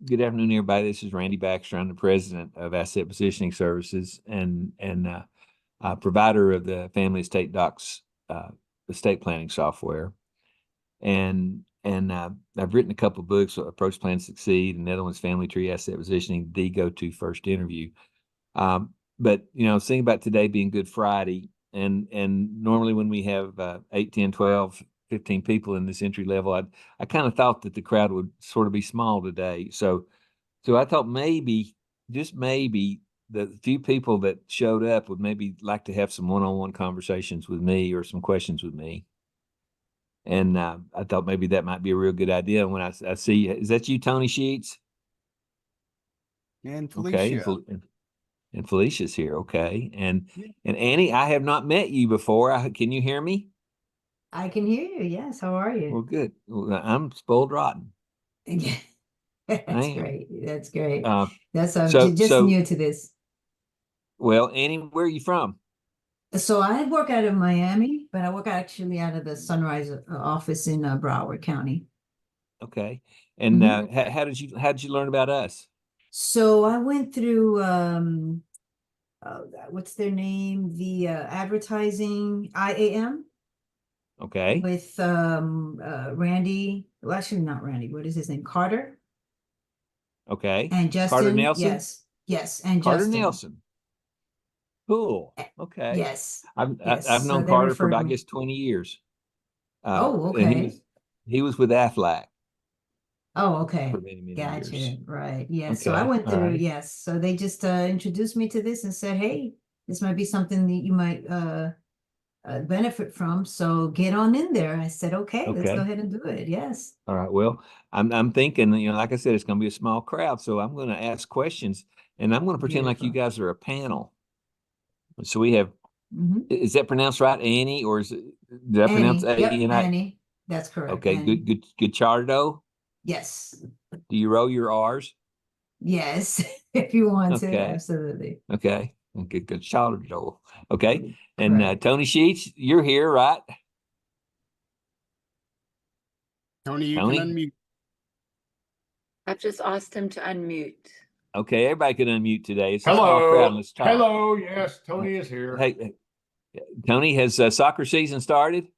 Good afternoon, everybody. This is Randy Baxter. I'm the president of Asset Positioning Services and provider of the Family Estate Docs estate planning software. And I've written a couple of books: Approach, Plan, Succeed, and another one's Family Tree Asset Positioning, the go-to first interview. But think about today being Good Friday, and normally when we have 8, 10, 12, 15 people in this entry level, I kind of thought that the crowd would sort of be small today. So I thought maybe, just maybe, the few people that showed up would maybe like to have some one-on-one conversations with me or some questions with me. And I thought maybe that might be a real good idea. When I see, is that you, Tony Sheets? And Okay, Felicia. and Felicia's here. Okay, and Annie, I have not met you before. Can you hear me? I can hear you. Yes. How are Well, you? good. Well, I'm spoiled rotten. That's I am. great. That's great. Uh, That's so just so new to this. well, Annie, where are you from? So I work out of Miami, but I work actually out of the Sunrise office in Broward County. Okay, and Mhm. how did you learn about us? So I went through what's their name? The advertising IAM Okay, with Randy. Well, actually not Randy. What is his name? Carter okay. and Carter Justin. Nelson. Yes. Yes, and Carter Justin. Nelson. Cool. Eh, Okay. Yes. Yes. I've So known they Carter for referred about, I me. guess, 20 years. Oh, And okay. he was with Aflac Oh, for okay. many, many years. Gotcha. Right. Yes. So I Okay. went All through, right. yes. So they just introduced me to this and said, hey, this might be something that you might benefit from. So get on in there. I said, okay, let's go Okay. ahead and do it. Yes. All right. Well, I'm thinking, like I said, it's going to be a small crowd, so I'm going to ask questions, and I'm going to pretend like you Beautiful. guys are a panel. So we have, Hmm. is that pronounced right, Annie, or did I pronounce Annie. Yep. A-N-I? Annie. That's correct. Okay. Annie. Good chardo. Yes. Do you roll your R's? Yes. If you want to. Okay. Absolutely. Okay. Good chardo. Okay. And Correct. Tony Sheets, you're here, right? Tony, you can Tony? unmute. I've just asked him to unmute. Okay, everybody can unmute today. It's a small crowd. Hello. Let's talk. Hello. Yes, Tony is here. Hey, Tony, has soccer season started?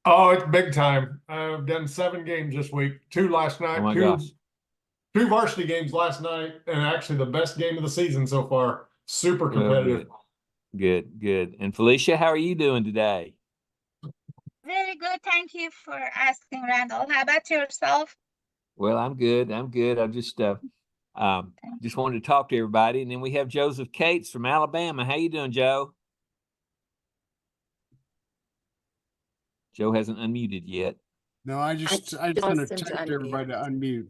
Oh, it's big time. I've done 7 games this week. 2 last Oh night. my Two gosh. two varsity games last night, and actually the best game of the season so far. Super Well, competitive. good. And Felicia, how are you doing today? Very good. Thank you for asking, Randall. How about yourself? Well, I'm good. I just wanted to talk to everybody. And then we have Joseph Cates from Alabama. How you doing, Joe? Joe hasn't unmuted yet. No, I just just sent a asked him to text to everybody to unmute.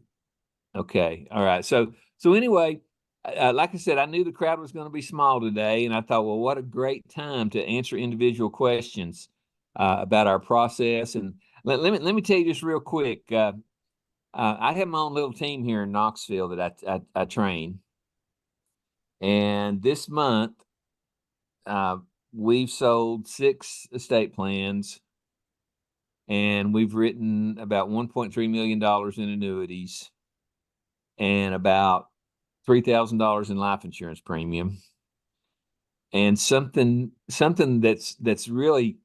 Okay. All right. So anyway, like I said, I knew the crowd was going to be small today, and I thought, well, what a great time to answer individual questions about our process. And let me tell you just real quick. I have my own little team here in Knoxville that I train, and this month we've sold 6 estate plans, and we've written about $1.3 million in annuities and about $3,000 in life insurance premium. And something that's really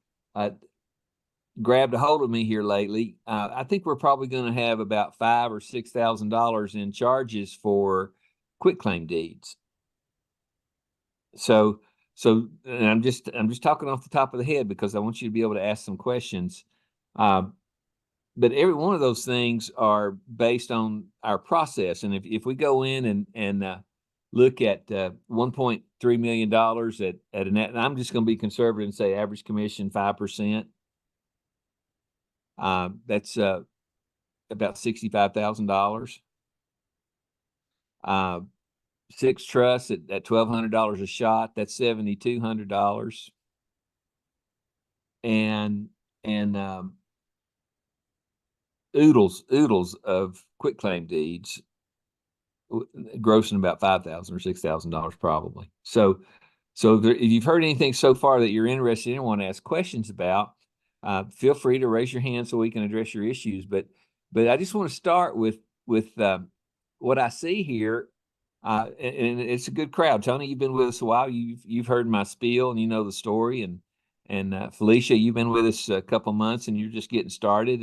grabbed a hold of me here lately. I think we're probably going to have about $5,000 or $6,000 in charges for quitclaim deeds. So and I'm just talking off the top of the head because I want you to be able to ask some questions. But every one of those things are based on our process. And if we go in and look at $1.3 million at a net, and I'm just going to be conservative and say average commission 5%. That's about $65,000. 6 trusts at $1,200 a shot. That's $7,200. And oodles of quitclaim deeds, grossing about $5,000 or $6,000 probably. So if you've heard anything so far that you're interested in and want to ask questions about, feel free to raise your hand so we can address your issues. But I just want to start with what I see here, and it's a good crowd. Tony, you've been with us a while. You've heard my spiel and you know the story. And Felicia, you've been with us a couple months and you're just getting started.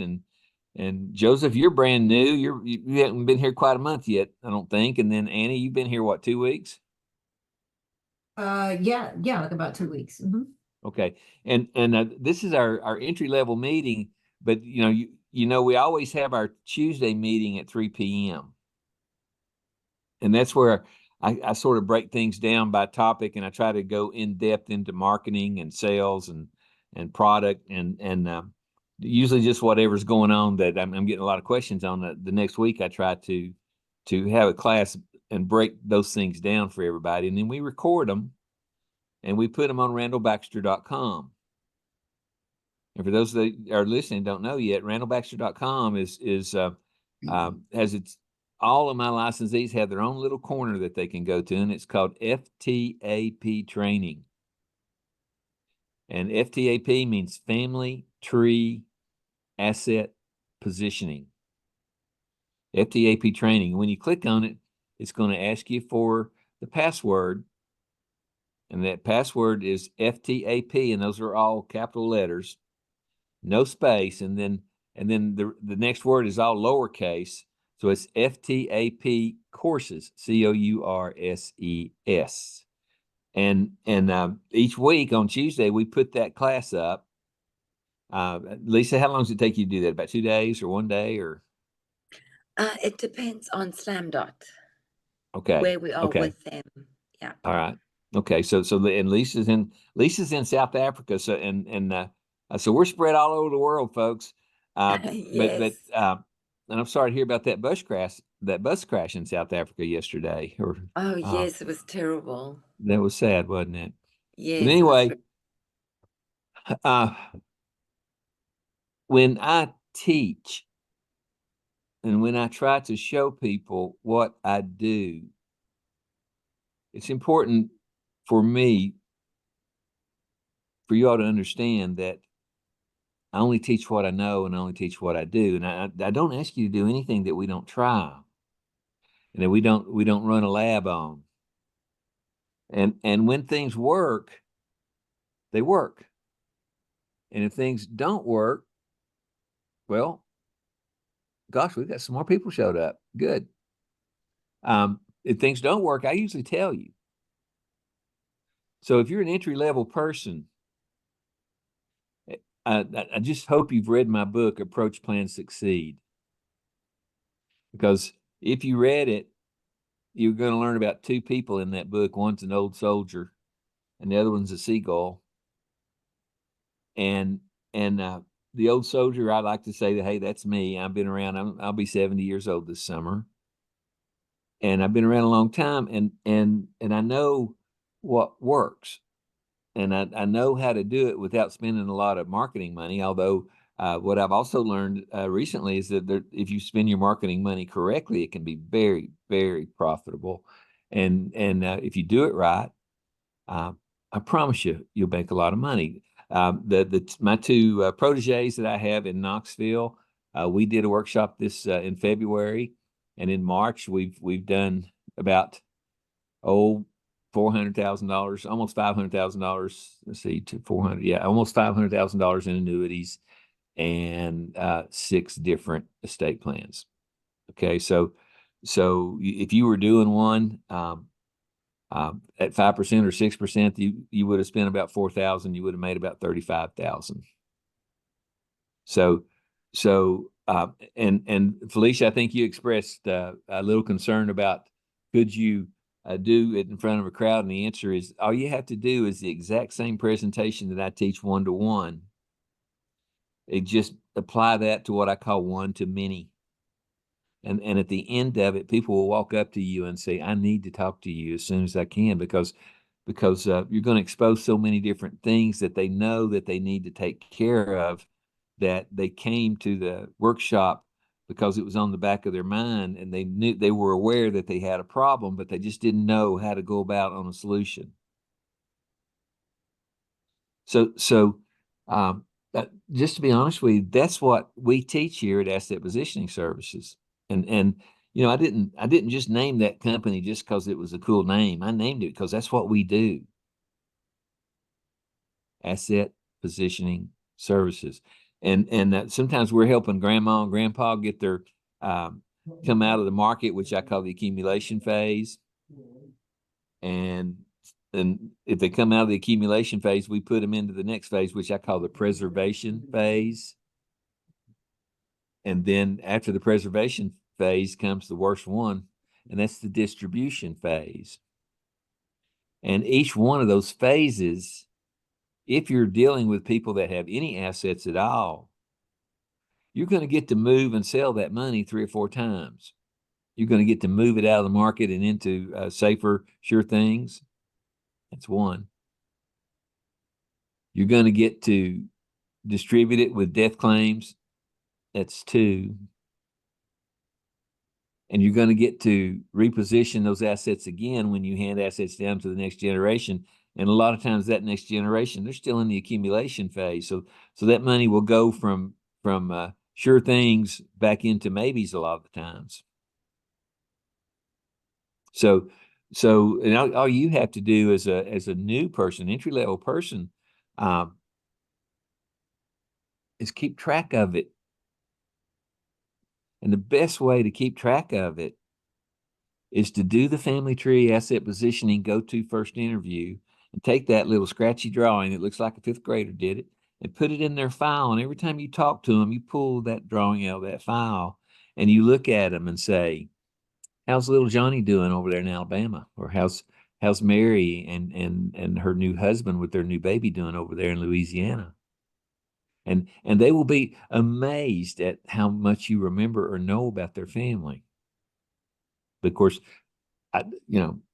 And Joseph, you're brand new. You haven't been here quite a month yet, I don't think. And then Annie, you've been here what, 2 weeks? Yeah, like about 2 weeks. Okay. And this is our entry level meeting, but you know we always have our Tuesday meeting at 3 p.m. And that's where I sort of break things down by topic, and I try to go in depth into marketing and sales and product and usually just whatever's going on that I'm getting a lot of questions on. The next week I try to have a class and break those things down for everybody, and then we record them and we put them on randallbaxter.com. And for those that are listening don't know yet, randallbaxter.com has its all of my licensees have their own little corner that they can go to, and it's called FTAP training. And FTAP means Family Tree Asset Positioning. FTAP training. When you click on it, it's going to ask you for the password, and that password is FTAP, and those are all capital letters, no space, and then the next word is all lowercase. So it's FTAP courses, COURSES. And each week on Tuesday, we put that class up. Lisa, how long does it take you to do that? About 2 days or 1 day or? It depends on Slamdot, Okay. where we are Okay. with them. Yeah. All right. Okay. So and Lisa's in South Africa. So so we're spread all over the world, folks. Yes. And I'm sorry to hear about that bus crash in South Africa yesterday. Oh, yes, it was terrible. That was sad, wasn't it? Yes. But anyway, when I teach and when I try to show people what I do, it's important for me for you all to understand that I only teach what I know and I only teach what I do. And I don't ask you to do anything that we don't try and that we don't run a lab on. And when things work, they work. And if things don't work, well, gosh, we've got some more people showed up. Good. If things don't work, I usually tell you. So if you're an entry-level person, I just hope you've read my book, Approach, Plan, Succeed. Because if you read it, you're going to learn about two people in that book. One's an old soldier, and the other one's a seagull. And the old soldier, I like to say that, hey, that's me. I've been around. I'll be 70 years old this summer, and I've been around a long time, and I know what works, and I know how to do it without spending a lot of marketing money. Although what I've also learned recently is that if you spend your marketing money correctly, it can be very, very profitable. And if you do it right, I promise you'll make a lot of money. My two proteges that I have in Knoxville, we did a workshop this in February, and in March we've done about $400,000, almost $500,000. Let's see, to 400, yeah, almost $500,000 in annuities and 6 different estate plans. Okay, so if you were doing one at 5% or 6%, you would have spent about $4,000. You would have made about $35,000. And Felicia, I think you expressed a little concern about could you do it in front of a crowd, and the answer is all you have to do is the exact same presentation that I teach 1-to-1. It just apply that to what I call 1-to-many. And at the end of it, people will walk up to you and say, I need to talk to you as soon as I can, because you're going to expose so many different things that they know that they need to take care of, that they came to the workshop because it was on the back of their mind, and they were aware that they had a problem, but they just didn't know how to go about on a solution. So just to be honest with you, that's what we teach here at Asset Positioning Services. And I didn't just name that company just because it was a cool name. I named it because that's what we do. Asset positioning services. And sometimes we're helping grandma and grandpa get their come out of the market, which I call the accumulation phase. And if they come out of the accumulation phase, we put them into the next phase, which I call the preservation phase. And then after the preservation phase comes the worst one, and that's the distribution phase. And each one of those phases, if you're dealing with people that have any assets at all, you're going to get to move and sell that money 3 or 4 times. You're going to get to move it out of the market and into safer, sure things. That's one. You're going to get to distribute it with death claims. That's 2. And you're going to get to reposition those assets again when you hand assets down to the next generation. And a lot of times that next generation, they're still in the accumulation phase. So that money will go from sure things back into maybes a lot of the times. So and all you have to do as a new person, entry-level person, is keep track of it. And the best way to keep track of it is to do the family tree asset positioning go-to first interview and take that little scratchy drawing that looks like a 5th grader did it and put it in their file. And every time you talk to them, you pull that drawing out of that file and you look at them and say, how's little Johnny doing over there in Alabama? Or how's Mary and her new husband with their new baby doing over there in Louisiana? And they will be amazed at how much you remember or know about their family. But of course,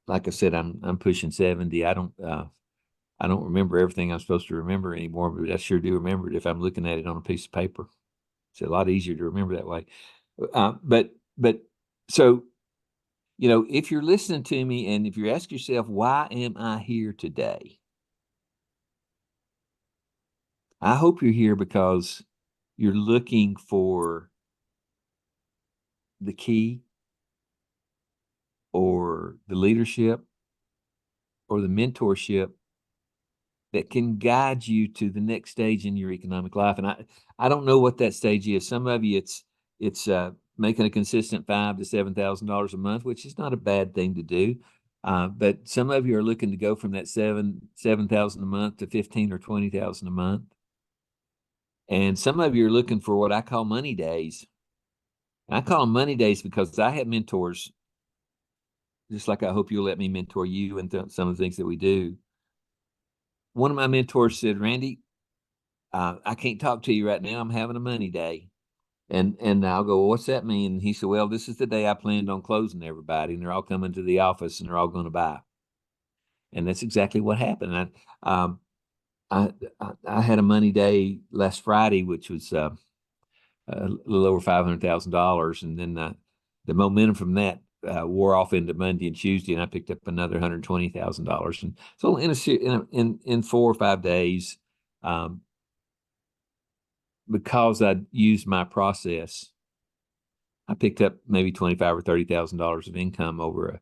like I said, I'm pushing 70. I don't remember everything I'm supposed to remember anymore, but I sure do remember it if I'm looking at it on a piece of paper. It's a lot easier to remember that way. But so, if you're listening to me and if you ask yourself, why am I here today? I hope you're here because you're looking for the key or the leadership or the mentorship that can guide you to the next stage in your economic life. And I don't know what that stage is. Some of you, it's making a consistent $5,000 to $7,000 a month, which is not a bad thing to do. But some of you are looking to go from that $7,000 a month to $15,000 or $20,000 a month. And some of you are looking for what I call money days. And I call them money days because I have mentors, just like I hope you'll let me mentor you and some of the things that we do. One of my mentors said, Randy, I can't talk to you right now. I'm having a money day. And I'll go, well, what's that mean? And he said, well, this is the day I planned on closing everybody, and they're all coming to the office and they're all going to buy. And that's exactly what happened. I had a money day last Friday, which was a little over $500,000, and then the momentum from that wore off into Monday and Tuesday, and I picked up another $120,000. And so in 4 or 5 days, because I used my process, I picked up maybe $25,000 or $30,000 of income over a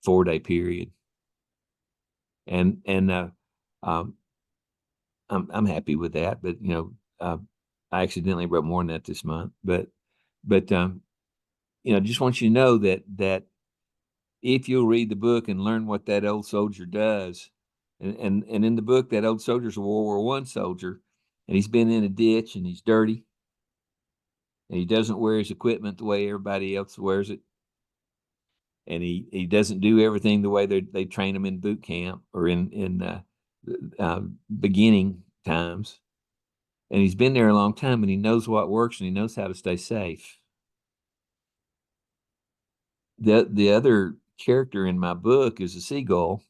4-day period. And I'm happy with that, but I accidentally wrote more than that this month. But just want you to know that if you'll read the book and learn what that old soldier does, and in the book, that old soldier's a World War I soldier, and he's been in a ditch and he's dirty, and he doesn't wear his equipment the way everybody else wears it, and he doesn't do everything the way they train him in boot camp or in beginning times. And he's been there a long time, and he knows what works, and he knows how to stay safe. The other character in my book is a seagull.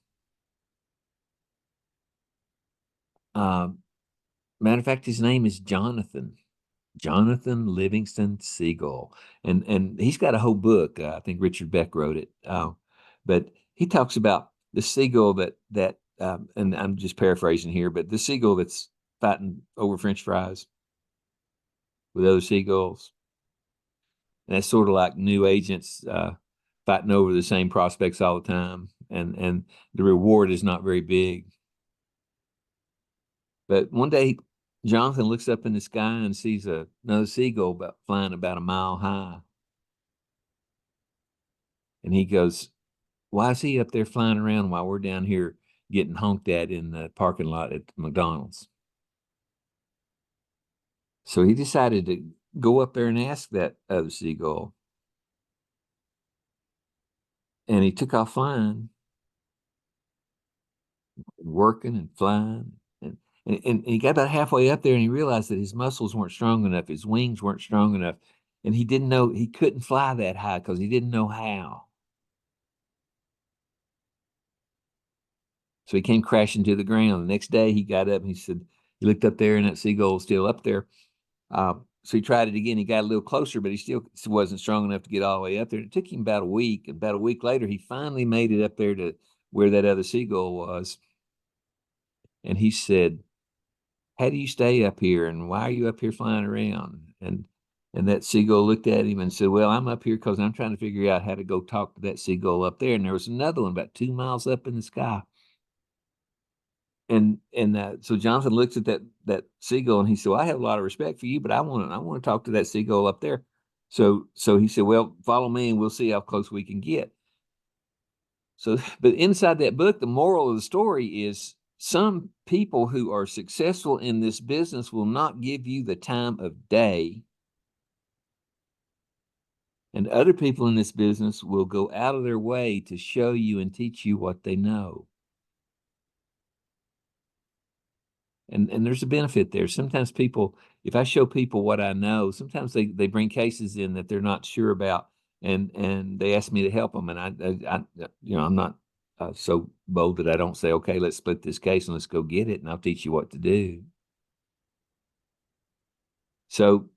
Matter of fact, his name is Jonathan Livingston Seagull, and he's got a whole book. I think Richard Beck wrote it, but he talks about the seagull that and I'm just paraphrasing here, but the seagull that's fighting over French fries with other seagulls. And that's sort of like new agents fighting over the same prospects all the time, and the reward is not very big. But one day, Jonathan looks up in the sky and sees another seagull flying about a mile high. And he goes, why is he up there flying around while we're down here getting honked at in the parking lot at McDonald's? So he decided to go up there and ask that other seagull. And he took off flying, working and flying. And he got about halfway up there and he realized that his muscles weren't strong enough. His wings weren't strong enough. And he didn't know, he couldn't fly that high because he didn't know how. So he came crashing to the ground. The next day he got up and he said, he looked up there and that seagull was still up there. So he tried it again. He got a little closer, but he still wasn't strong enough to get all the way up there. It took him about a week. And about a week later, he finally made it up there to where that other seagull was. And he said, how do you stay up here? And why are you up here flying around? And that seagull looked at him and said, well, I'm up here because I'm trying to figure out how to go talk to that seagull up there. And there was another one about 2 miles up in the sky. And so Jonathan looks at that seagull and he said, well, I have a lot of respect for you, but I want to talk to that seagull up there. So he said, well, follow me and we'll see how close we can get. So, but inside that book, the moral of the story is some people who are successful in this business will not give you the time of day. And other people in this business will go out of their way to show you and teach you what they know. And there's a benefit there. Sometimes people, if I show people what I know, sometimes they bring cases in that they're not sure about, and they ask me to help them. And I I'm not so bold that I don't say, okay, let's split this case and let's go get it, and I'll teach you what to do. So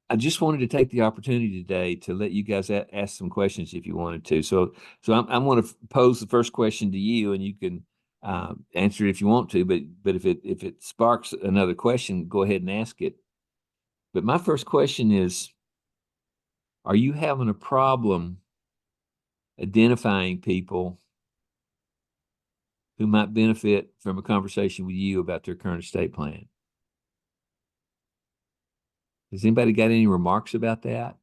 I just wanted to take the opportunity today to let you guys ask some questions if you wanted to. So I'm going to pose the first question to you, and you can answer it if you want to. But if it sparks another question, go ahead and ask it. But my first question is: are you having a problem identifying people who might benefit from a conversation with you about their current estate plan? Has anybody got any remarks about that?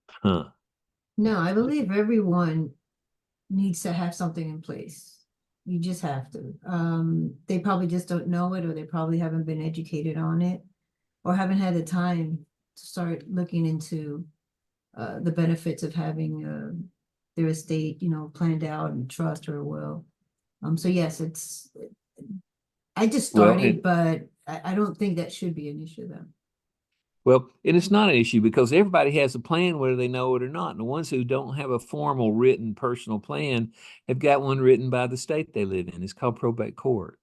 Huh. No, I believe everyone needs to have something in place. You just have to. They probably just don't know it, or they probably haven't been educated on it, or haven't had the time to start looking into the benefits of having their estate, planned out and trust or will. So yes, I just started, but I don't think that should be an issue though. Well, and it's not an issue because everybody has a plan whether they know it or not. And the ones who don't have a formal written personal plan have got one written by the state they live in. It's called probate court.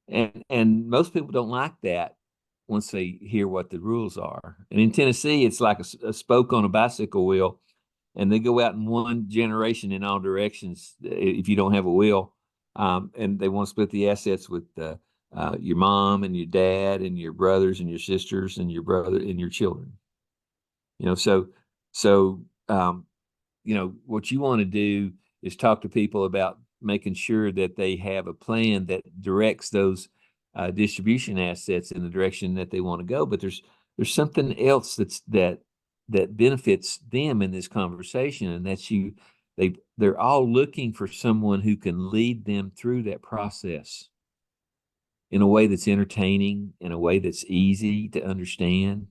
And most people don't like that once they hear what the rules are. And in Tennessee, it's like a spoke on a bicycle wheel, and they go out in one generation in all directions if you don't have a will. And they want to split the assets with your mom and your dad and your brothers and your sisters and your brother and your children. What you want to do is talk to people about making sure that they have a plan that directs those distribution assets in the direction that they want to go. But there's something else that benefits them in this conversation, and that's they're all looking for someone who can lead them through that process in a way that's entertaining, in a way that's easy to understand.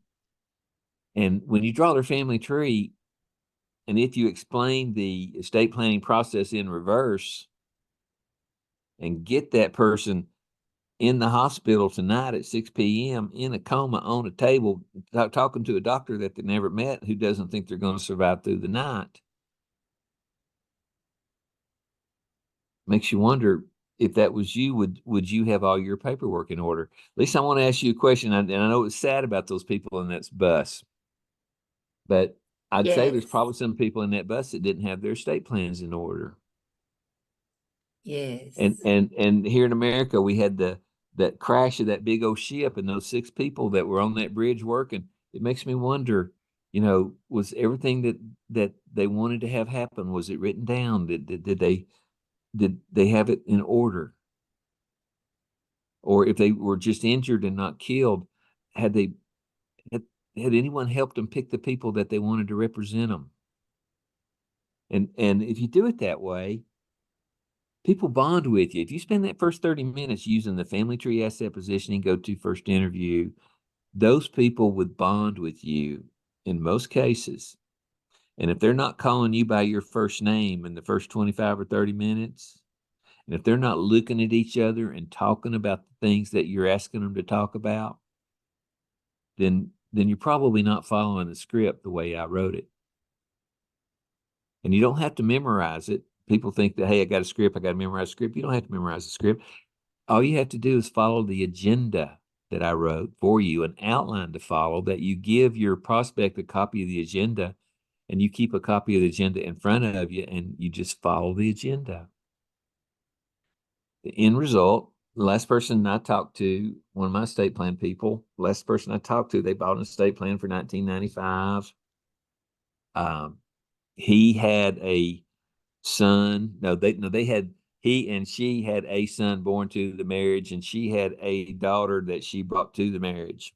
And when you draw their family tree, and if you explain the estate planning process in reverse and get that person in the hospital tonight at 6 p.m. in a coma on a table, talking to a doctor that they never met who doesn't think they're going to survive through the night, makes you wonder, if that was you, would you have all your paperwork in order? At least I want to ask you a question, and I know it's sad about those people in that bus, but I'd say there's Yes. probably some people in that bus that didn't have their estate plans in order. Yes. And here in America, we had that crash of that big old ship and those 6 people that were on that bridge working. It makes me wonder, was everything that they wanted to have happen, was it written down? Did they have it in order? Or if they were just injured and not killed, had they had anyone helped them pick the people that they wanted to represent them? And if you do it that way, people bond with you. If you spend that first 30 minutes using the family tree asset positioning, go to first interview, those people would bond with you in most cases. And if they're not calling you by your first name in the first 25 or 30 minutes, and if they're not looking at each other and talking about the things that you're asking them to talk about, then you're probably not following the script the way I wrote it. And you don't have to memorize it. People think that, hey, I got a script, I got to memorize a script. You don't have to memorize the script. All you have to do is follow the agenda that I wrote for you, an outline to follow, that you give your prospect a copy of the agenda, and you keep a copy of the agenda in front of you, and you just follow the agenda. The end result, the last person I talked to, one of my estate plan people, last person I talked to, they bought an estate plan for 1995. He had a son. He and she had a son born to the marriage, and she had a daughter that she brought to the marriage.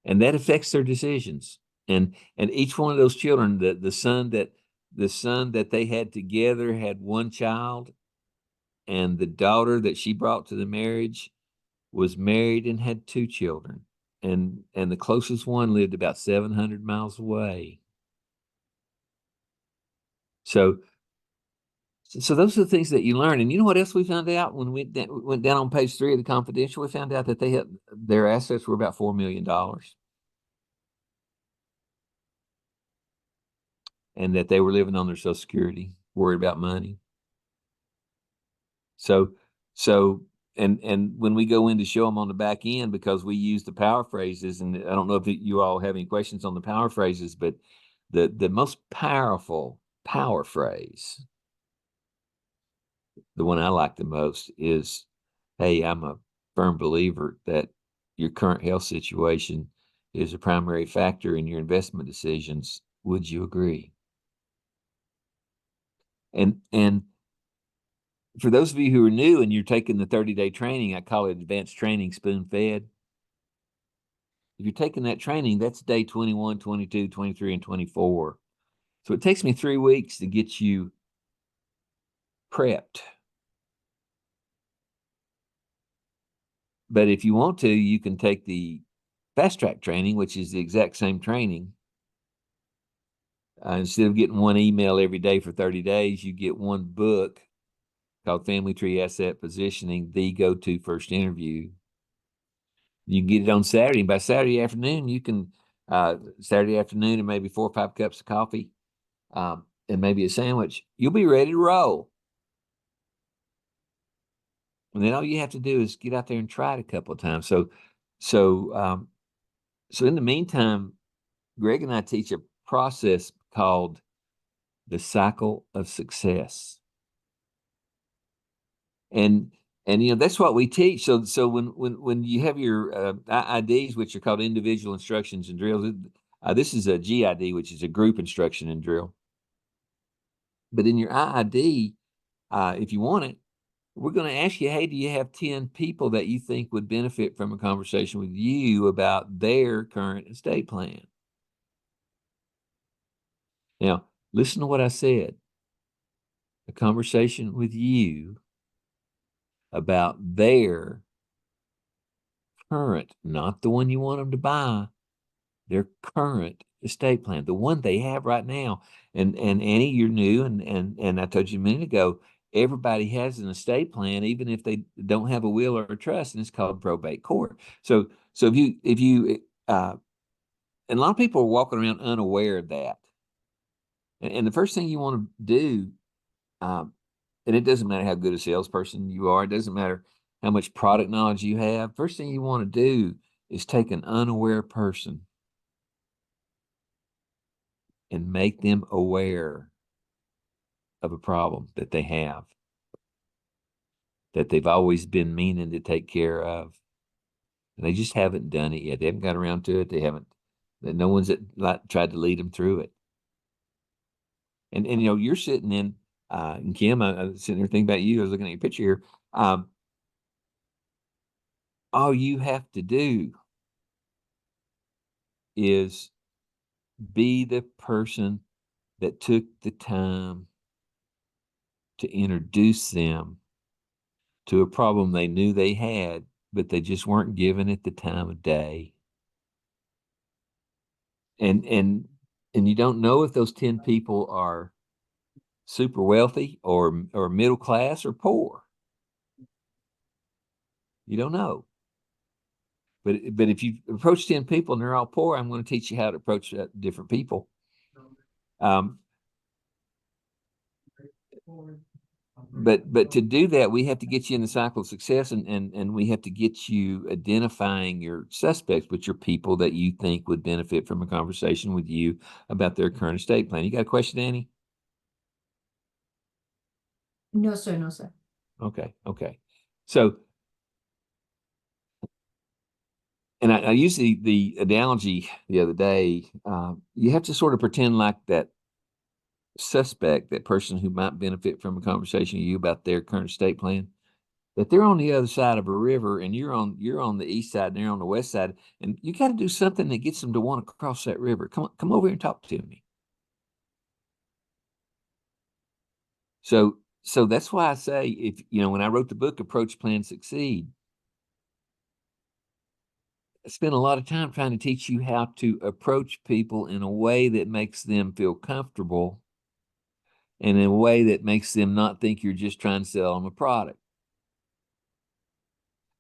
And that affects their decisions. And each one of those children, the son that they had together had one child, and the daughter that she brought to the marriage was married and had 2 children. And the closest one lived about 700 miles away. So those are the things that you learn. And you know what else we found out when we went down on page 3 of the confidential? We found out that their assets were about $4 million, and that they were living on their Social Security, worried about money. So and when we go in to show them on the back end, because we use the power phrases, and I don't know if you all have any questions on the power phrases, but the most powerful power phrase, the one I like the most, is, hey, I'm a firm believer that your current health situation is a primary factor in your investment decisions. Would you agree? And for those of you who are new and you're taking the 30-day training, I call it advanced training, spoon fed. If you're taking that training, that's day 21, 22, 23, and 24. So it takes me 3 weeks to get you prepped. But if you want to, you can take the fast track training, which is the exact same training. Instead of getting one email every day for 30 days, you get one book called Family Tree Asset Positioning, the go-to first interview. You can get it on Saturday. By Saturday afternoon, you can, Saturday afternoon and maybe 4 or 5 cups of coffee, and maybe a sandwich, you'll be ready to roll. And then all you have to do is get out there and try it a couple of times. So in the meantime, Greg and I teach a process called the cycle of success. And that's what we teach. So when you have your IIDs, which are called individual instructions and drills, this is a GID, which is a group instruction and drill. But in your IID, if you want it, we're going to ask you, hey, do you have 10 people that you think would benefit from a conversation with you about their current estate plan? Now, listen to what I said. A conversation with you about their current, not the one you want them to buy, their current estate plan, the one they have right now. And Annie, you're new, and I told you a minute ago, everybody has an estate plan, even if they don't have a will or a trust, and it's called probate court. So if you and a lot of people are walking around unaware of that. And the first thing you want to do, and it doesn't matter how good a salesperson you are, it doesn't matter how much product knowledge you have. First thing you want to do is take an unaware person and make them aware of a problem that they have, that they've always been meaning to take care of. And they just haven't done it yet. They haven't got around to it. They haven't, no one's tried to lead them through it. And you know, you're sitting in, and Kim, I was sitting there thinking about you. I was looking at your picture here. All you have to do is be the person that took the time to introduce them to a problem they knew they had, but they just weren't given it the time of day. And you don't know if those 10 people are super wealthy or middle class or poor. You don't know. But if you approach 10 people and they're all poor, I'm going to teach you how to approach different people. But to do that, we have to get you in the cycle of success, and we have to get you identifying your suspects, which are people that you think would benefit from a conversation with you about their current estate plan. You got a question, Annie? No, sir, no, sir. Okay. So, and I used the analogy the other day. You have to sort of pretend like that suspect, that person who might benefit from a conversation with you about their current estate plan, that they're on the other side of a river and you're on the east side and they're on the west side, and you got to do something that gets them to want to cross that river. Come over here and talk to me. So that's why I say, if you know, when I wrote the book Approach, Plan, Succeed, I spent a lot of time trying to teach you how to approach people in a way that makes them feel comfortable and in a way that makes them not think you're just trying to sell them a product.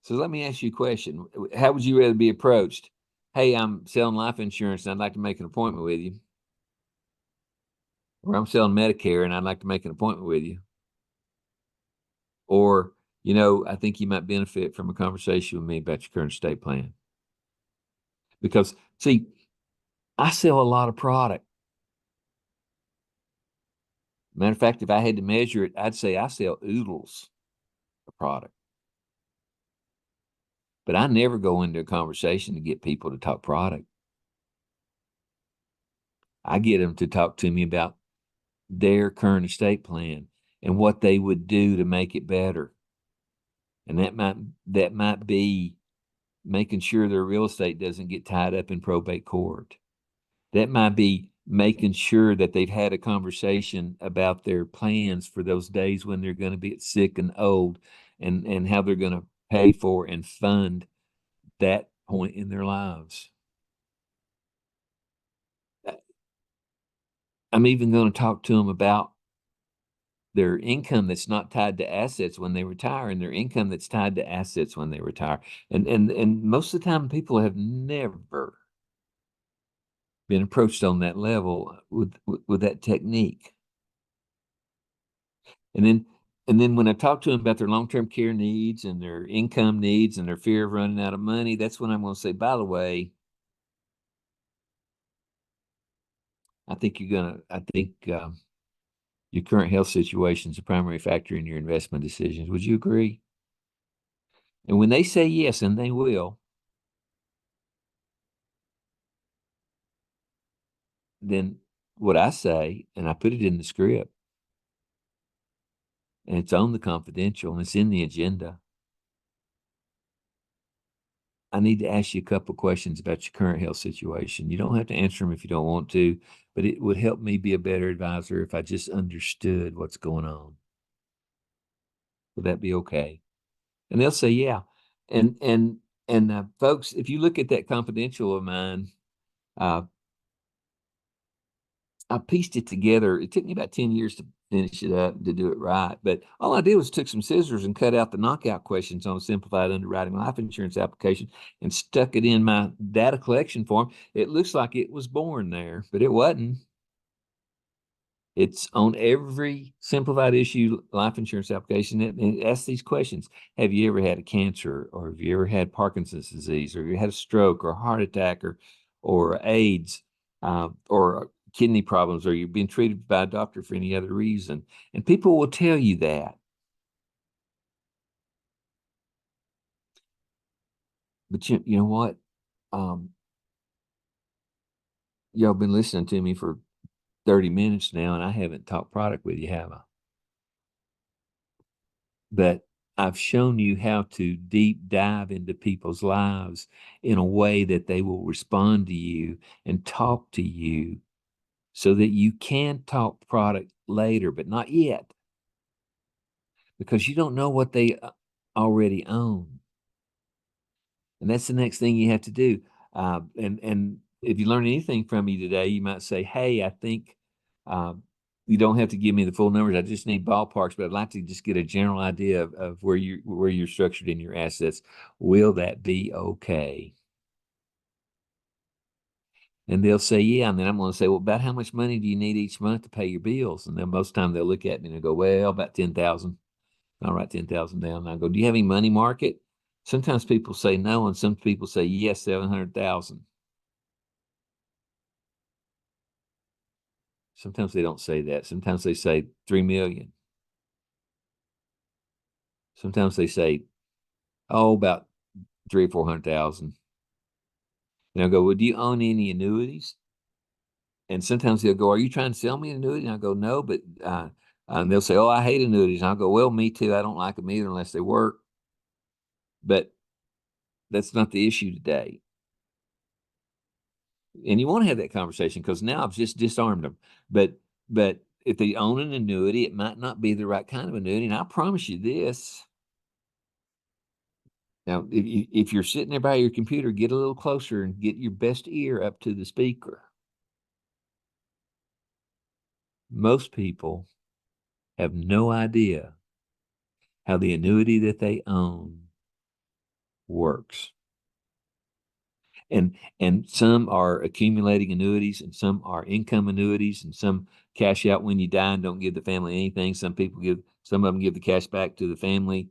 So let me ask you a question. How would you rather be approached? Hey, I'm selling life insurance and I'd like to make an appointment with you. Or I'm selling Medicare and I'd like to make an appointment with you. Or, you know, I think you might benefit from a conversation with me about your current estate plan. Because, see, I sell a lot of product. Matter of fact, if I had to measure it, I'd say I sell oodles of product. But I never go into a conversation to get people to talk product. I get them to talk to me about their current estate plan and what they would do to make it better. And that might be making sure their real estate doesn't get tied up in probate court. That might be making sure that they've had a conversation about their plans for those days when they're going to be sick and old, and how they're going to pay for and fund that point in their lives. I'm even going to talk to them about their income that's not tied to assets when they retire, and their income that's tied to assets when they retire. And most of the time, people have never been approached on that level with that technique. And then when I talk to them about their long-term care needs and their income needs and their fear of running out of money, that's when I'm going to say, by the way, I think your current health situation is a primary factor in your investment decisions. Would you agree? And when they say yes, and they will, then what I say, and I put it in the script, and it's on the confidential, and it's in the agenda. I need to ask you a couple of questions about your current health situation. You don't have to answer them if you don't want to, but it would help me be a better advisor if I just understood what's going on. Would that be okay? And they'll say, yeah. And folks, if you look at that confidential of mine, I pieced it together. It took me about 10 years to finish it up, to do it right. But all I did was took some scissors and cut out the knockout questions on a simplified underwriting life insurance application and stuck it in my data collection form. It looks like it was born there, but it wasn't. It's on every simplified issue life insurance application. It asks these questions. Have you ever had a cancer, or have you ever had Parkinson's disease, or you had a stroke or a heart attack, or AIDS, or kidney problems or you're being treated by a doctor for any other reason. And people will tell you that. But you know what? Y'all been listening to me for 30 minutes now, and I haven't talked product with you, have I? But I've shown you how to deep dive into people's lives in a way that they will respond to you and talk to you so that you can talk product later, but not yet, because you don't know what they already own. And that's the next thing you have to do. And if you learn anything from me today, you might say, hey, I think you don't have to give me the full numbers. I just need ballparks, but I'd like to just get a general idea of where you're structured in your assets. Will that be okay? And they'll say, yeah. And then I'm going to say, well, about how much money do you need each month to pay your bills? And then most of the time they'll look at me and they'll go, well, about 10,000. I'll write 10,000 down. And I go, do you have any money market? Sometimes people say no, and some people say yes, 700,000. Sometimes they don't say that. Sometimes they say 3 million. Sometimes they say, oh, about 300,000 or 400,000. And I'll go, well, do you own any annuities? And sometimes they'll go, are you trying to sell me an annuity? And I go, no, but and they'll say, oh, I hate annuities. And I'll go, well, me too. I don't like them either unless they work. But that's not the issue today. And you want to have that conversation because now I've just disarmed them. But if they own an annuity, it might not be the right kind of annuity. And I promise you this. Now, if you're sitting there by your computer, get a little closer and get your best ear up to the speaker. Most people have no idea how the annuity that they own works. And some are accumulating annuities, and some are income annuities, and some cash out when you die and don't give the family anything. Some of them give the cash back to the family.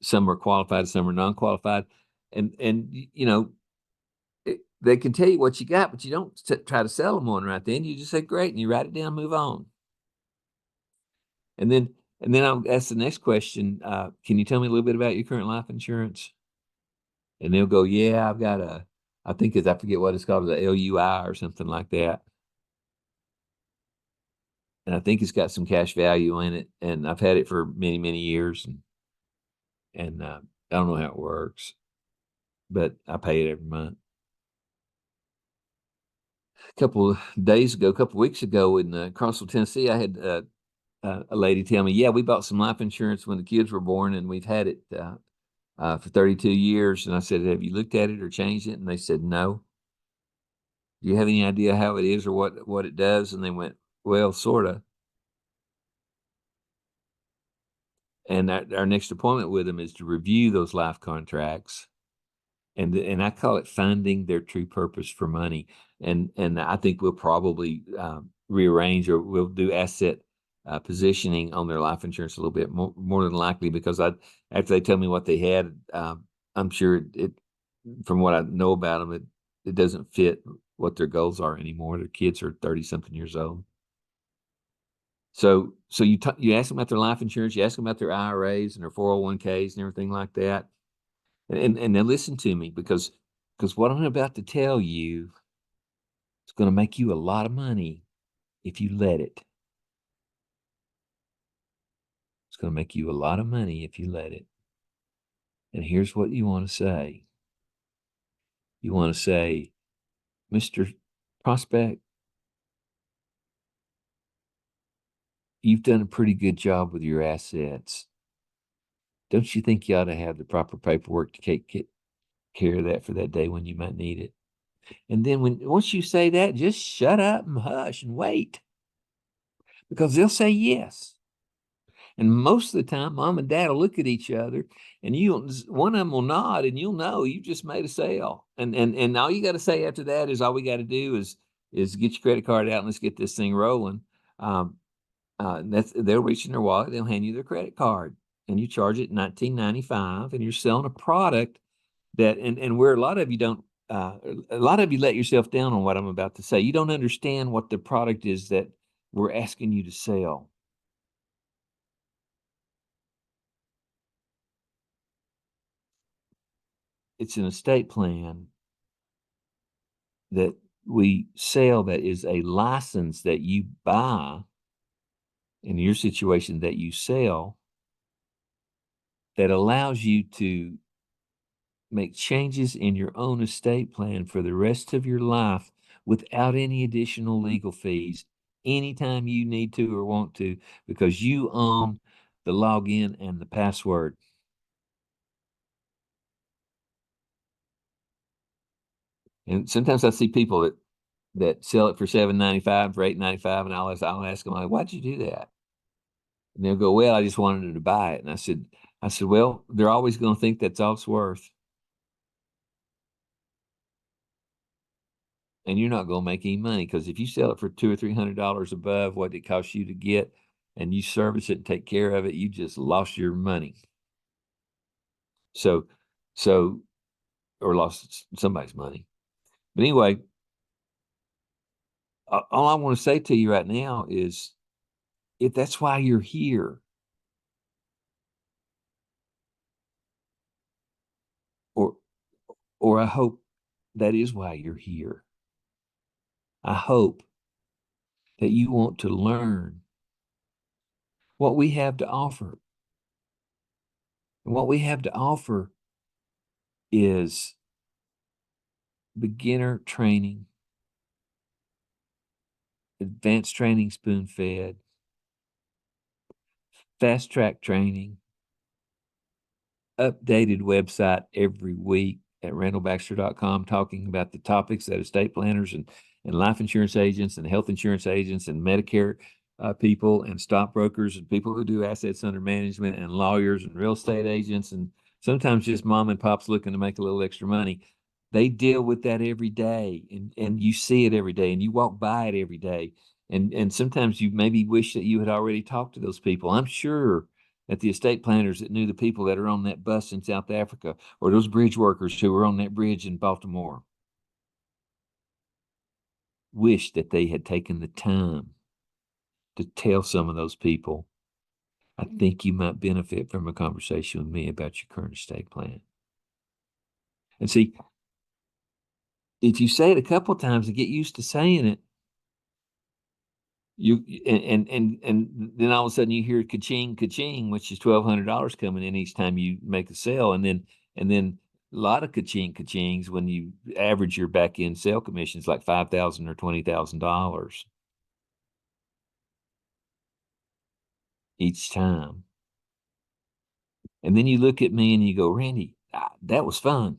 Some are qualified, some are non-qualified. And you know, they can tell you what you got, but you don't try to sell them one right then. You just say, great, and you write it down, move on. And then I'll ask the next question. Can you tell me a little bit about your current life insurance? And they'll go, yeah, I've got I forget what it's called, the LUI or something like that. And I think it's got some cash value in it. And I've had it for many, many years. And I don't know how it works, but I pay it every month. A couple weeks ago in Crossville, Tennessee, I had a lady tell me, yeah, we bought some life insurance when the kids were born and we've had it for 32 years. And I said, have you looked at it or changed it? And they said, no. Do you have any idea how it is or what it does? And they went, well, sort of. And our next appointment with them is to review those life contracts. And I call it finding their true purpose for money. And I think we'll probably rearrange, or we'll do asset positioning on their life insurance a little bit more than likely, because after they tell me what they had, I'm sure it from what I know about them, it doesn't fit what their goals are anymore. Their kids are 30-something years old. So you ask them about their life insurance, you ask them about their IRAs and their 401ks and everything like that. And they listen to me because what I'm about to tell you is going to make you a lot of money if you let it. It's going to make you a lot of money if you let it. And here's what you want to say. You want to say, Mr. Prospect, you've done a pretty good job with your assets. Don't you think you ought to have the proper paperwork to take care of that for that day when you might need it? And then once you say that, just shut up and hush and wait, because they'll say yes. And most of the time, mom and dad will look at each other, and one of them will nod, and you'll know you just made a sale. And all you got to say after that is, all we got to do is get your credit card out and let's get this thing rolling. They'll reach in their wallet, they'll hand you their credit card, and you charge it $19.95, and you're selling a product that, and where a lot of you don't a lot of you let yourself down on what I'm about to say. You don't understand what the product is that we're asking you to sell. It's an estate plan that we sell that is a license that you buy, in your situation that you sell, that allows you to make changes in your own estate plan for the rest of your life without any additional legal fees anytime you need to or want to, because you own the login and the password. And sometimes I see people that sell it for $7.95, for $8.95, and I'll ask them, like, why'd you do that? And they'll go, well, I just wanted to buy it. And I said, well, they're always going to think that's all it's worth. And you're not going to make any money, because if you sell it for $200 or $300 above what it costs you to get, and you service it and take care of it, you just lost your money. So, or lost somebody's money. But anyway, all I want to say to you right now is, if that's why you're here, or I hope that is why you're here. I hope that you want to learn what we have to offer. And what we have to offer is beginner training, advanced training spoon-fed, fast track training, updated website every week at randallbaxter.com, talking about the topics that estate planners and life insurance agents and health insurance agents and Medicare people and stockbrokers and people who do assets under management and lawyers and real estate agents and sometimes just mom and pops looking to make a little extra money. They deal with that every day, and you see it every day, and you walk by it every day. And sometimes you maybe wish that you had already talked to those people. I'm sure that the estate planners that knew the people that are on that bus in South Africa, or those bridge workers who were on that bridge in Baltimore, wish that they had taken the time to tell some of those people, I think you might benefit from a conversation with me about your current estate plan. And see, if you say it a couple of times and get used to saying it, and then all of a sudden you hear ka-ching, ka-ching, which is $1,200 coming in each time you make a sale, and then a lot of ka-ching, ka-chings when you average your back end sale commissions like $5,000 or $20,000 each time. And then you look at me and you go, Randy, that was fun.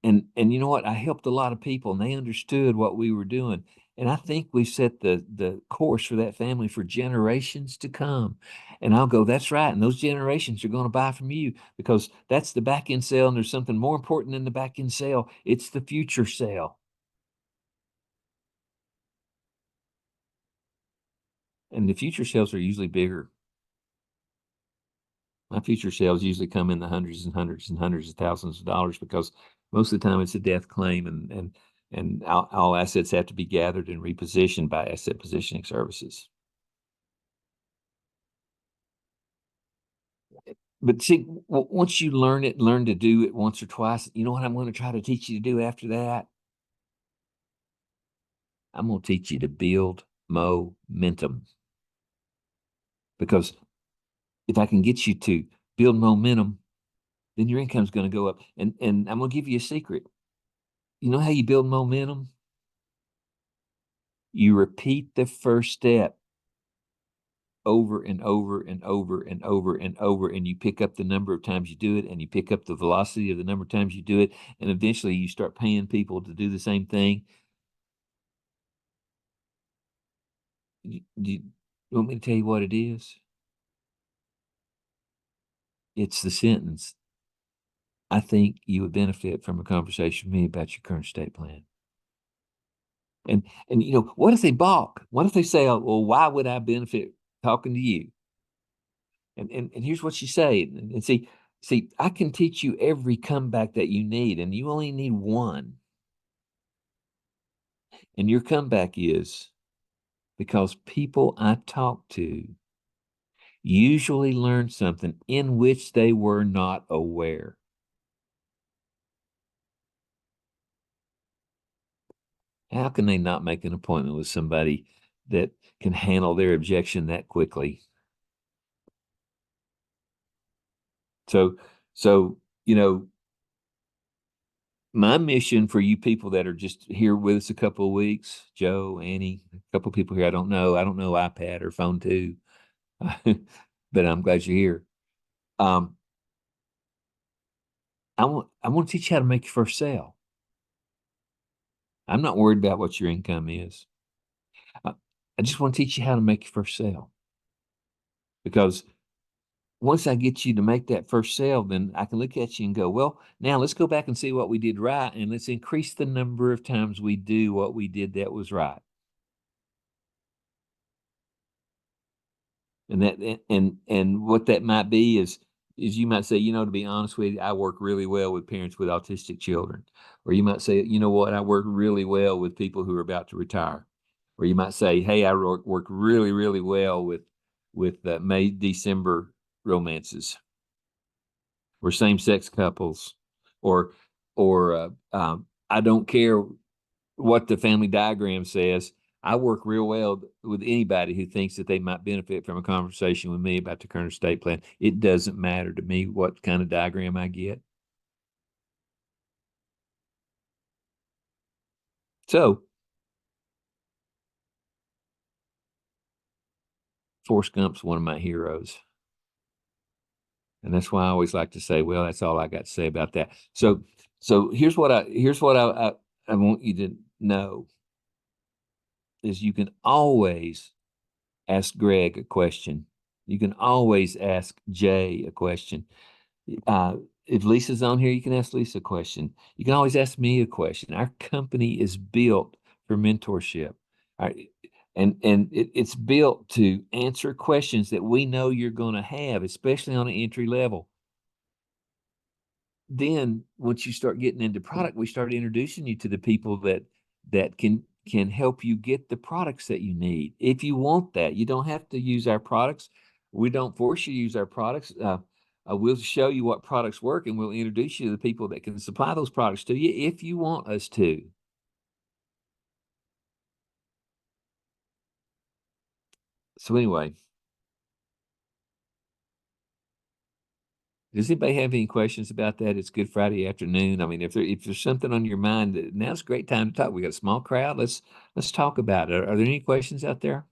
And you know what? I helped a lot of people and they understood what we were doing. And I think we set the course for that family for generations to come. And I'll go, that's right. And those generations are going to buy from you, because that's the back end sale. And there's something more important than the back end sale. It's the future sale. And the future sales are usually bigger. My future sales usually come in the hundreds and hundreds and hundreds of thousands of dollars, because most of the time it's a death claim, and all assets have to be gathered and repositioned by asset positioning services. But see, once you learn to do it once or twice, you know what I'm going to try to teach you to do after that? I'm going to teach you to build momentum. Because if I can get you to build momentum, then your income's going to go up. And I'm going to give you a secret. You know how you build momentum? You repeat the first step over and over and over and over and over, and you pick up the number of times you do it, and you pick up the velocity of the number of times you do it, and eventually you start paying people to do the same thing. You want me to tell you what it is? It's the sentence, I think you would benefit from a conversation with me about your current estate plan. And you know, what if they balk? What if they say, oh, well, why would I benefit talking to you? And here's what you say. And see, See, I can teach you every comeback that you need, and you only need one. And your comeback is because people I talk to usually learn something in which they were not aware. How can they not make an appointment with somebody that can handle their objection that quickly? So, my mission for you people that are just here with us a couple of weeks, Joe, Annie, a couple of people here I don't know iPad or phone too, but I'm glad you're here. I want to teach you how to make your first sale. I'm not worried about what your income is. I just want to teach you how to make your first sale. Because once I get you to make that first sale, then I can look at you and go, well, now let's go back and see what we did right, and let's increase the number of times we do what we did that was right. And what that might be is you might say, to be honest with you, I work really well with parents with autistic children. Or you might say, you know what, I work really well with people who are about to retire. Or you might say, hey, I work really, really well with May, December romances, or same-sex couples, or I don't care what the family diagram says. I work real well with anybody who thinks that they might benefit from a conversation with me about the current estate plan. It doesn't matter to me what kind of diagram I get. So, Forrest Gump's one of my heroes. And that's why I always like to say, well, that's all I got to say about that. So here's what I want you to know is you can always ask Greg a question. You can always ask Jay a question. If Lisa's on here, you can ask Lisa a question. You can always ask me a question. Our company is built for mentorship. It's built to answer questions that we know you're going to have, especially on an entry level. Then once you start getting into product, we start introducing you to the people that can help you get the products that you need. If you want that, you don't have to use our products. We don't force you to use our products. We'll show you what products work, and we'll introduce you to the people that can supply those products to you if you want us to. So anyway, does anybody have any questions about that? It's Good Friday afternoon. I mean, if there's something on your mind, now's a great time to talk. We got a small crowd. Let's talk about it. Are there any questions out there?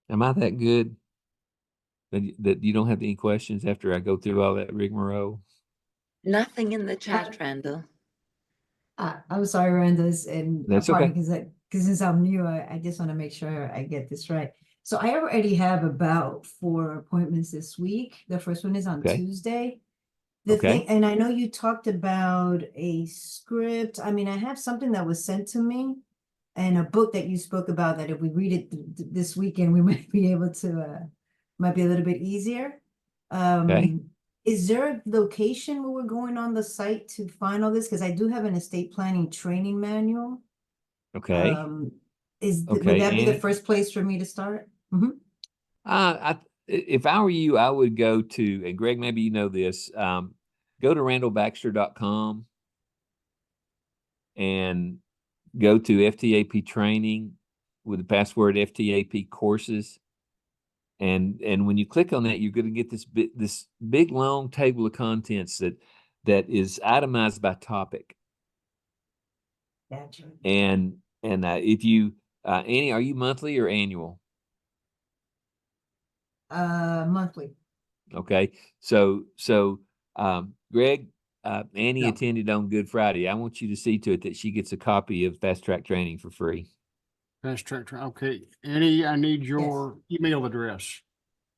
Am I that good that you don't have any questions after I go through all that rigmarole? Nothing in the chat, Randall. I'm sorry, Randa's, and That's pardon, okay. because since I'm new, I just want to make sure I get this right. So I already have about 4 appointments this week. The first one is on Okay. Tuesday. Okay. And I know you talked about a script. I mean, I have something that was sent to me and a book that you spoke about that if we read it this weekend, we might be able to, might be a little bit easier. Okay. Is there a location where we're going on the site to find all this? Because I do have an estate planning training manual. Okay. Would that be the Annie? first place for me to start? If I were you, I would go to, and Greg, maybe you know this, go to randallbaxter.com and go to FTAP training with the password FTAP courses. And when you click on that, you're going to get this big long table of contents that is itemized by topic. Gotcha. And if you, Annie, are you monthly or annual? Monthly. Okay. So Greg, Annie Yeah. attended on Good Friday. I want you to see to it that she gets a copy of Fast Track Training for free. Fast track. Okay, Annie, I need your email address.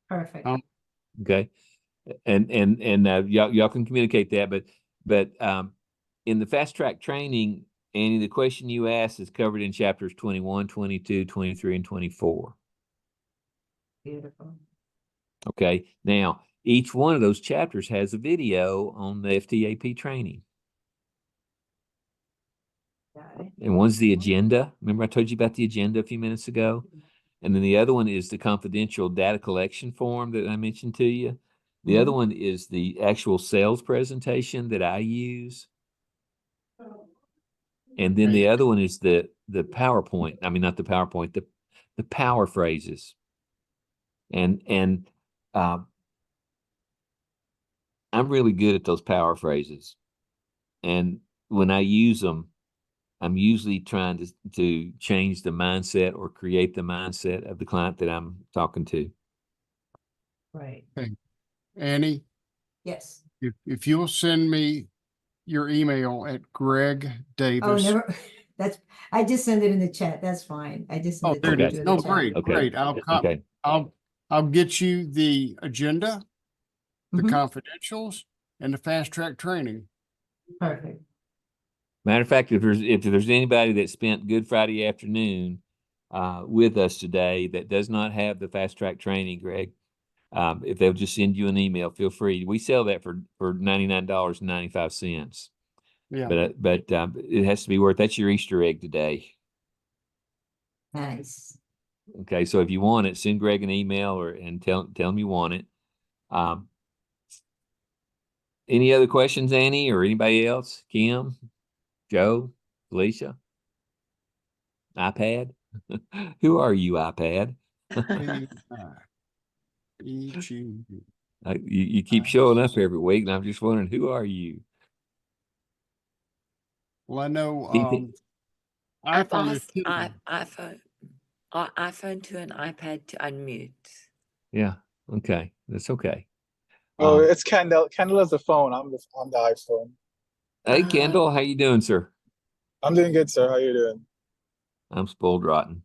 Perfect. Okay. And y'all can communicate that, but in the Fast Track Training, Annie, the question you asked is covered in chapters 21, 22, 23, and 24. Beautiful. Okay. Now, each one of those chapters has a video on the FTAP training. Got it. And one's the agenda. Remember I told you about the agenda a few minutes ago? And then the other one is the confidential data collection form that I mentioned to you. The other one is the actual sales presentation that I use. And then the other one is the PowerPoint. I mean, not the PowerPoint, the power phrases. And I'm really good at those power phrases. And when I use them, I'm usually trying to change the mindset or create the mindset of the client that I'm talking to. Right. Annie, Yes. if you'll send me your email at Greg Oh, Davis. never. I just send it in the chat. That's fine. I just Oh, send it there to it you is. in the Oh, chat. great, Okay. great. Okay. I'll get you the agenda, the Mhm. confidentials, and the fast track training. Perfect. Matter of fact, if there's anybody that spent Good Friday afternoon with us today that does not have the fast track training, Greg, if they'll just send you an email, feel free. We sell that for $99.95. Yeah. But it has to be worth. That's your Easter egg today. Nice. Okay, so if you want it, send Greg an email and tell him you want it. Any other questions, Annie, or anybody else? Kim, Joe, Felicia, iPad. Who are you, iPad? E-G. You keep showing up every week, and I'm just wondering, who are you? Well, I know I've iPhone is asked kidding. iPhone to an iPad to unmute. Yeah, okay, that's okay. Oh, it's Kendall. Kendall is the phone. I'm the iPhone. Hey, Kendall, how you doing, sir? I'm doing good, sir. How you doing? I'm spoiled rotten.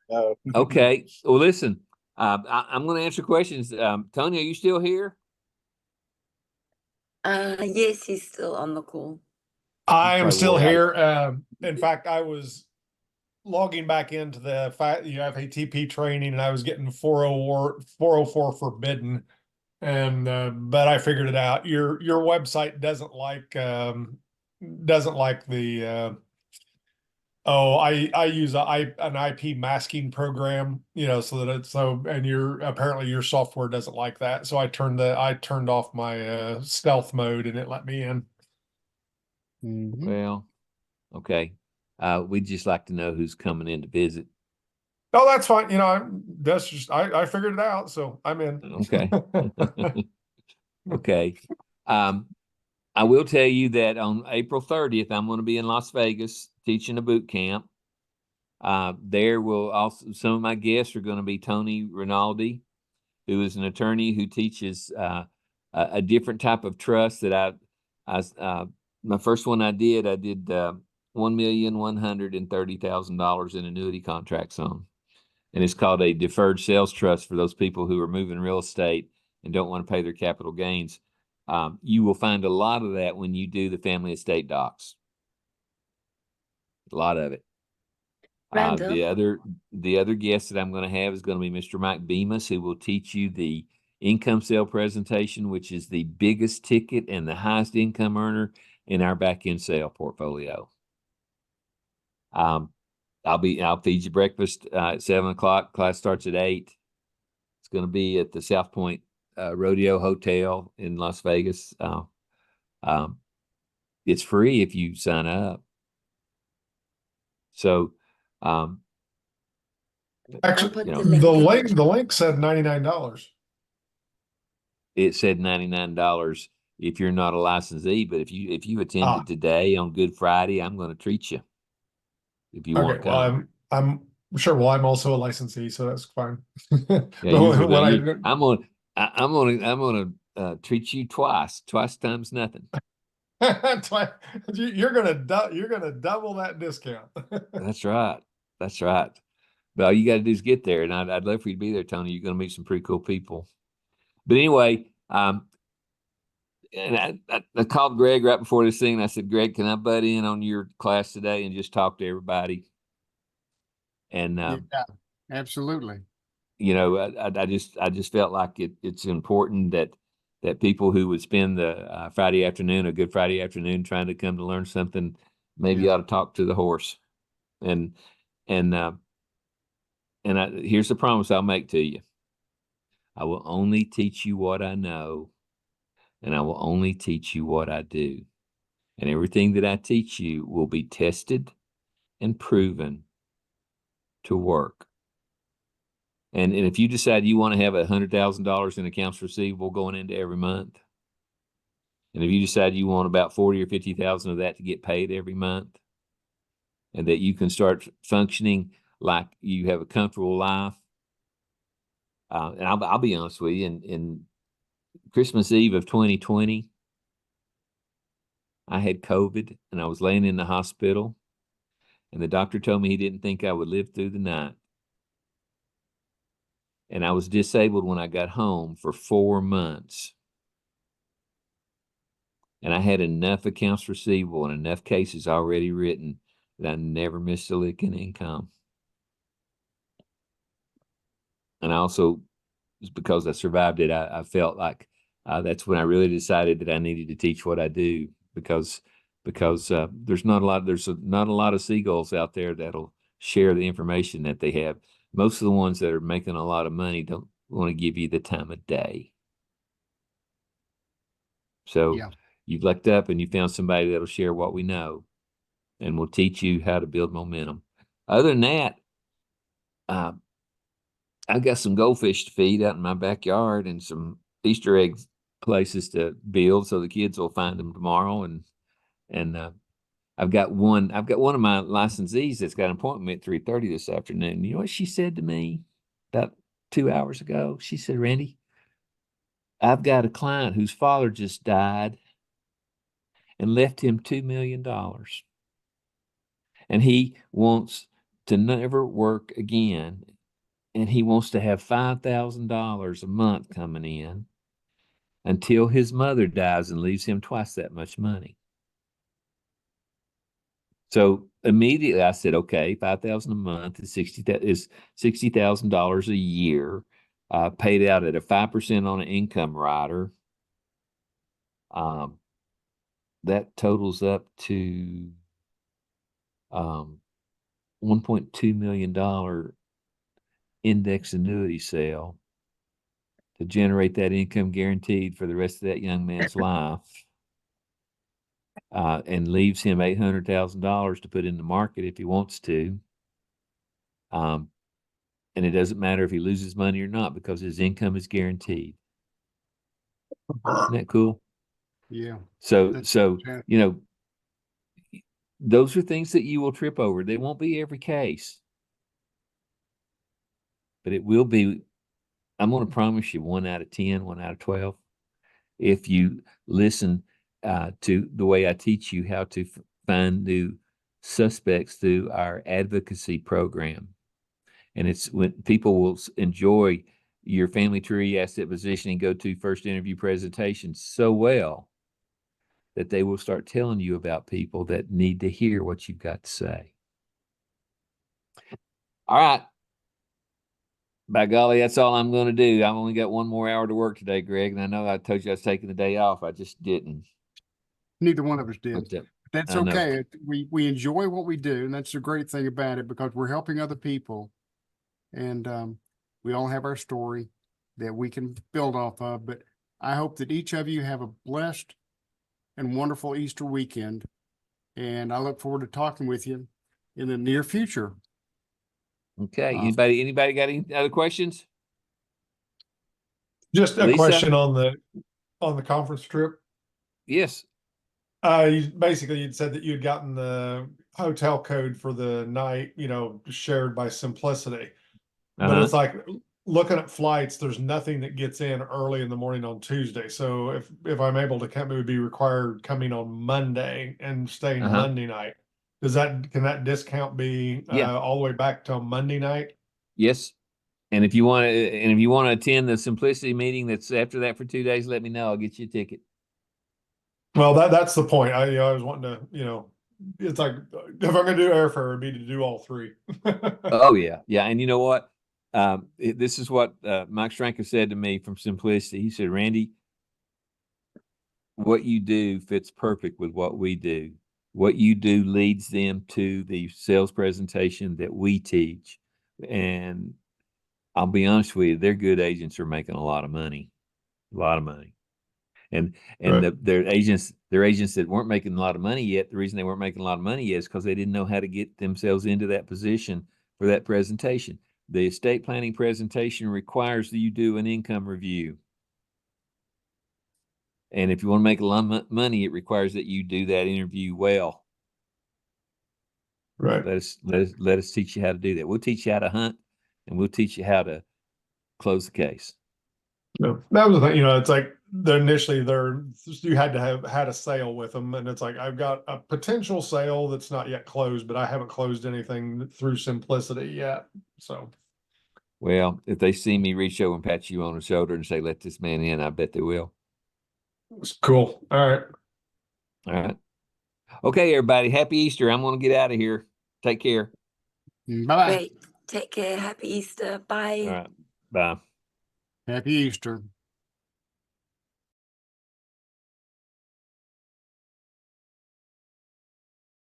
Oh. Okay, well, listen, I'm going to answer questions. Tony, are you still here? Yes, he's still on the call. I am Probably still wore out. here. In fact, I was logging back into the FATP training, and I was getting 404 forbidden, and but I figured it out. Your website doesn't like the I use an IP masking program, so that it's and apparently your software doesn't like that. So I turned off my stealth mode, and it let me in. Mhm. Well, okay. We'd just like to know who's coming in to visit. Oh, that's fine. That's just I figured it out, so I'm in. Okay. Okay. I will tell you that on April 30th, I'm going to be in Las Vegas teaching a boot camp. There will also, some of my guests are going to be Tony Rinaldi, who is an attorney who teaches a different type of trust that my first one I did $1,130,000 in annuity contracts on. And it's called a deferred sales trust for those people who are moving real estate and don't want to pay their capital gains. You will find a lot of that when you do the family estate docs. A lot of it. Randall? The other guest that I'm going to have is going to be Mr. Mike Bemis, who will teach you the income sale presentation, which is the biggest ticket and the highest income earner in our back end sale portfolio. I'll feed you breakfast at 7:00. Class starts at 8. It's going to be at the South Point Rodeo Hotel in Las Vegas. It's free if you sign up. So, Actually, put the link in the link said $99. it said $99 if you're not a licensee, but if you attended today on Good Friday, I'm going to treat you if you want Okay, to well, come. I'm sure. Well, I'm also a licensee, so that's fine. Yeah, But I'm gonna treat you twice times nothing. you're gonna double that discount. That's right. That's right. But all you got to do is get there, and I'd love for you to be there, Tony. You're going to meet some pretty cool people. But anyway, and I called Greg right before this thing, and I said, Greg, can I butt in on your class today and just talk to everybody? And Yeah, absolutely. you know, I just felt like it's important that people who would spend the Friday afternoon, a good Friday afternoon, trying to come to learn something, maybe Yeah. ought to talk to the horse. And and here's the promise I'll make to you. I will only teach you what I know, and I will only teach you what I do. And everything that I teach you will be tested and proven to work. And if you decide you want to have $100,000 in accounts receivable going into every month, and if you decide you want about 40 or 50,000 of that to get paid every month, and that you can start functioning like you have a comfortable life, and I'll be honest with you, in Christmas Eve of 2020, I had COVID and I was laying in the hospital, and the doctor told me he didn't think I would live through the night. And I was disabled when I got home for 4 months. And I had enough accounts receivable and enough cases already written that I never missed a lick in income. And I also, just because I survived it, I felt like that's when I really decided that I needed to teach what I do, because there's not a lot of seagulls out there that'll share the information that they have. Most of the ones that are making a lot of money don't want to give you the time of day. So Yeah. you've looked up and you found somebody that'll share what we know and will teach you how to build momentum. Other than that, I've got some goldfish to feed out in my backyard and some Easter egg places to build so the kids will find them tomorrow. And I've got one of my licensees that's got an appointment at 3:30 this afternoon. You know what she said to me about 2 hours ago? She said, Randy, I've got a client whose father just died and left him $2 million. And he wants to never work again. And he wants to have $5,000 a month coming in until his mother dies and leaves him twice that much money. So immediately I said, okay, 5,000 a month is $60,000 a year, paid out at a 5% on an income rider. That totals up to $1.2 million index annuity sale to generate that income guaranteed for the rest of that young man's life. And leaves him $800,000 to put in the market if he wants to. And it doesn't matter if he loses money or not because his income is guaranteed. Isn't that cool? Yeah. So, That's fantastic. you know, those are things that you will trip over. They won't be every case, but it will be. I'm going to promise you 1 out of 10, 1 out of 12. If you listen to the way I teach you how to find new suspects through our advocacy program. And it's when people will enjoy your family tree, asset positioning, go-to first interview presentation so well that they will start telling you about people that need to hear what you've got to say. All right. By golly, that's all I'm going to do. I've only got 1 more hour to work today, Greg. And I know I told you I was taking the day off. I just didn't. Neither one of us did. But, That's I know. okay. We enjoy what we do, and that's the great thing about it, because we're helping other people, and we all have our story that we can build off of. But I hope that each of you have a blessed and wonderful Easter weekend, and I look forward to talking with you in the near future. Okay. Anybody got any other questions? Just a Lisa? question on the conference trip. Yes. Basically you'd said that you'd gotten the hotel code for the night, shared by Simplicity. But it's like looking at flights, there's nothing that gets in early in the morning on Tuesday. So if I'm able to come, it would be required coming on Monday and staying Monday night. Can that discount be all the way back till Monday night? Yes. And if you want to attend the Simplicity meeting that's after that for 2 days, let me know. I'll get you a ticket. Well, that's the point. I was wanting to, it's like if I'm going to do airfare, it'd be to do all 3. Oh yeah. Yeah. And you know what? this is what Mike Stranker said to me from Simplicity. He said, Randy, what you do fits perfect with what we do. What you do leads them to the sales presentation that we teach. And I'll be honest with you, their good agents are making a lot of money. A lot of money. And Right. their agents that weren't making a lot of money yet, the reason they weren't making a lot of money yet is because they didn't know how to get themselves into that position for that presentation. The estate planning presentation requires that you do an income review. And if you want to make a lot of money, it requires that you do that interview well. Right. Let us teach you how to do that. We'll teach you how to hunt, and we'll teach you how to close the case. No, that was the thing, it's like initially you had to have had a sale with them, and it's like I've got a potential sale that's not yet closed, but I haven't closed anything through Simplicity yet. So, Well, if they see me reach over and pat you on the shoulder and say, let this man in, I bet they will. it's cool. All right. All right. Okay, everybody. Happy Easter. I'm going to get out of here. Take care. Bye-bye. Great. Take care. Happy Easter. Bye. All right. Bye. Happy Easter.